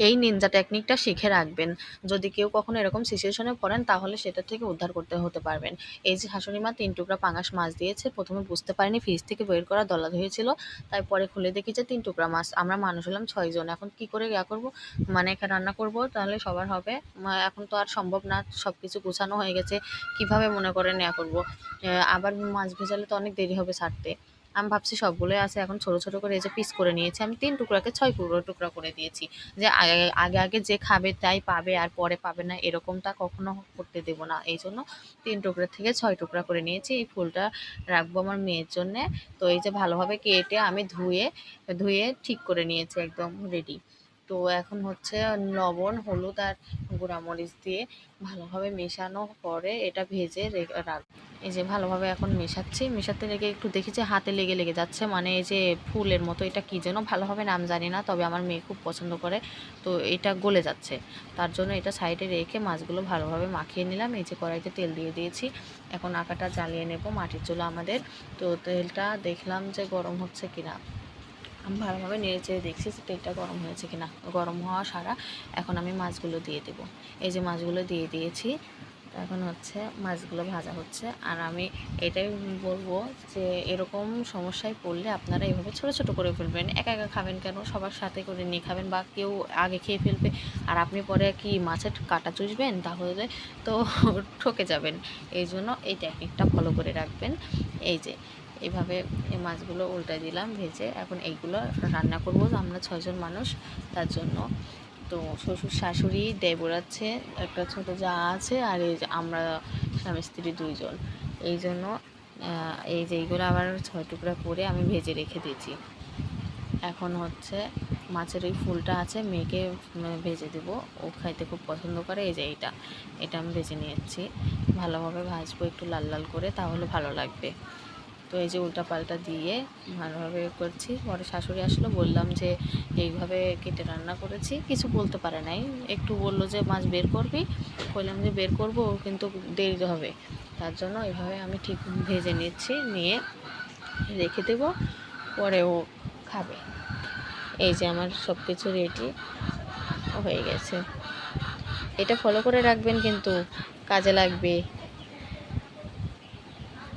এই নিনজা টেকনিকটা শিখে রাখবেন। যদি কেউ কখনো এরকম সিচুয়েশনে পড়েন তাহলে সেটা থেকে উদ্ধার করতে হতে পারবেন। এই যে শাশুড়ি মা ৩ টুকরা পাঙাশ মাছ দিয়েছে। ১ম এ বুঝতে পারিনি, ফ্রিজ থেকে বের করা দলা হয়েছিল। তাই পরে খুলে দেখি যে ৩ টুকরা মাছ। আমরা মানুষ হলাম ৬ জন। এখন কি করে করব? মানে এখানে রান্না করব তাহলে সবার হবে। এখন তো আর সম্ভব না। সবকিছু গুছানো হয়ে গেছে। কিভাবে মনে করেন করব? আবার মাছ ভেজালে তো অনেক দেরি হবে ছাড়তে। আমি ভাবছি সবগুলোই আছে। এখন ছোট, ছোট করে এই যে পিস করে নিয়েছি। আমি ৩ টুকরাকে ৬ টুকরা করে দিয়েছি। যে আগে যে খাবে তাই পাবে আর পরে পাবে না, এরকমটা কখনো করতে দেব না। এইজন্য ৩ টুকরা থেকে ৬ টুকরা করে নিয়েছি। এই ফুলটা রাখবো আমার মেয়ের জন্যে। তো এই যে ভালোভাবে কেটে আমি ধুয়ে ঠিক করে নিয়েছি, একদম রেডি। তো এখন হচ্ছে লবণ, হলুদ আর গুঁড়ামরিচ দিয়ে ভালোভাবে মেশানো পরে এটা ভেজে রাখবো। এই যে ভালোভাবে এখন মেশাচ্ছি। মেশাতে লেগে একটু দেখি যে হাতে লেগে যাচ্ছে। মানে এই যে ফুলের মতো, এটা কী যেন ভালোভাবে নাম জানি না, তবে আমার মেয়ে খুব পছন্দ করে। তো এটা গলে যাচ্ছে। তার জন্য এটা সাইডে রেখে মাছগুলো ভালোভাবে মাখিয়ে নিলাম। এই যে কড়াইতে তেল দিয়ে দিয়েছি। এখন আঁকাটা জ্বালিয়ে নেব, মাটির চুলা আমাদের। তো তেলটা দেখলাম যে গরম হচ্ছে কিনা। আমি ভালোভাবে নেড়েচেড়ে দেখছি যে তেলটা গরম হয়েছে কিনা। গরম হওয়া সারা এখন আমি মাছগুলো দিয়ে দেবো। এই যে মাছগুলো দিয়ে দিয়েছি। এখন হচ্ছে মাছগুলো ভাজা হচ্ছে। আর আমি এটাই বলবো যে এরকম সমস্যায় পড়লে আপনারা এভাবে ছোট ছোট করে ফেলবেন। একা একা খাবেন কেন? সবার সাথে করে নিয়ে খাবেন, বা কেউ আগে খেয়ে ফেলবে আর আপনি পরে কি মাছের কাঁটা চুষবেন? তাহলে তো ঠকে যাবেন। এই জন্য এই টেকনিকটা ফলো করে রাখবেন। এই যে এইভাবে এই মাছগুলো উল্টায় দিলাম ভেজে। এখন এইগুলো রান্না করব আমরা ৬ জন মানুষ, তার জন্য। তো শ্বশুর শাশুড়ি, দেবর আছে, একটা ছোটো জা আছে, আর এই যে আমরা স্বামী স্ত্রী ২ জন। এই জন্য এই যে এইগুলো আবার ৬ টুকরা করে আমি ভেজে রেখে দিয়েছি। এখন হচ্ছে মাছের ওই ফুলটা আছে, মেয়েকে ভেজে দেবো, ও খাইতে খুব পছন্দ করে। এই যে এটা আমি ভেজে নিয়েছি। ভালোভাবে ভাজবো একটু লাল লাল করে, তাহলে ভালো লাগবে। তো এই যে উল্টাপাল্টা দিয়ে ভালোভাবে করছি। পরে শাশুড়ি আসলো, বললাম যে এইভাবে কেটে রান্না করেছি। কিছু বলতে পারে নাই, একটু বললো যে মাছ বের করবি। বললাম যে বের করবো, কিন্তু দেরি হবে। তার জন্য এইভাবে আমি ঠিক ভেজে নিচ্ছি, নিয়ে রেখে দেবো, পরে ও খাবে। এই যে আমার সব কিছু রেডি হয়ে গেছে। এটা ফলো করে রাখবেন, কিন্তু কাজে লাগবে।